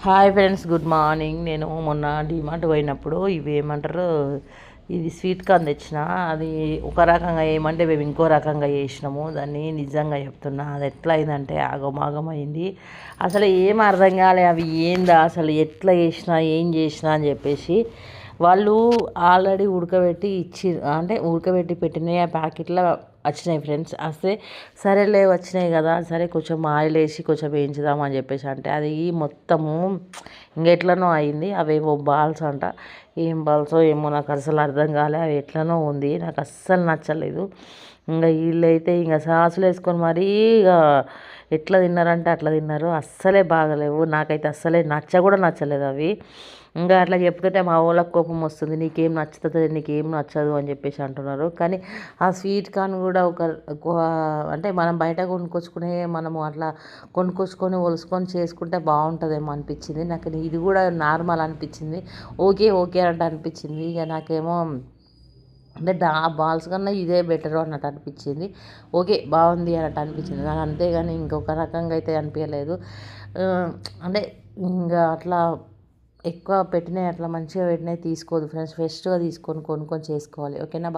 Hi friends, good morning. నేను మొన్న డిమార్ట్ పోయినప్పుడు ఇవి ఏమంటారు, ఇది స్వీట్ కార్న్ తెచ్చిన. అది ఒక రకంగా ఏమంటే మేము ఇంకో రకంగా చేసినాము. దాన్ని నిజంగా చెప్తున్నా, అది ఎట్లా అయిందంటే ఆగమాగం అయింది. అసలు ఏం అర్థం కాలే, అవి ఏందా అసలు, ఎట్లా చేసినా ఏం చేసినా అని చెప్పేసి వాళ్ళు ఆల్రెడీ ఉడకబెట్టి ఇచ్చి, అంటే ఉడకబెట్టి పెట్టినాయి ఆ ప్యాకెట్లో వచ్చినాయి ఫ్రెండ్స్. వస్తే సరేలే వచ్చినాయి కదా, సరే కొంచెం ఆయిల్ వేసి కొంచెం వేయించుదామని చెప్పేసి అంటే అది మొత్తము ఇంకెట్లనో అయింది. అవేమో బాల్స్ అంట, ఏం బాల్సో ఏమో నాకు అసలు అర్థం కాలే. అవి ఎట్లనో ఉంది, నాకు అస్సలు నచ్చలేదు. ఇంకా వీళ్ళైతే ఇంకా సాసులు వేసుకొని మరీ ఇక ఎట్లా తిన్నారంటే అట్లా తిన్నారు. అస్సలే బాగలేవు, నాకైతే అస్సలే కూడా నచ్చలేదు అవి. ఇంకా అట్లా చెప్తుంటే మా వాళ్ళకి కోపం వస్తుంది, నీకేం నచ్చుతుంది నీకేం నచ్చదు అని చెప్పేసి అంటున్నారు. కానీ ఆ స్వీట్ కార్న్ కూడా అంటే మనం బయట కొనుక్కొచ్చుకునే మనము అట్లా కొనుక్కొచ్చుకొని ఒలుసుకొని చేసుకుంటే బాగుంటుందేమో అనిపించింది నాకు. ఇది కూడా నార్మల్ అనిపించింది, ఓకే ఓకే అంటే అనిపించింది. ఇక నాకేమో అంటే ఆ బాల్స్ కన్నా ఇదే బెటర్ అన్నట్టు అనిపించింది. ఓకే బాగుంది అన్నట్టు అనిపించింది కానీ, అంతేగాని ఇంకొక రకంగా అయితే అనిపించలేదు. అంటే ఇంకా అట్లా ఎక్కువ పెట్టినాయి, అట్లా మంచిగా పెట్టినాయి తీసుకోదు ఫ్రెండ్స్. ఫ్రెష్గా తీసుకొని కొనుక్కొని చేసుకోవాలి, ఓకేనా.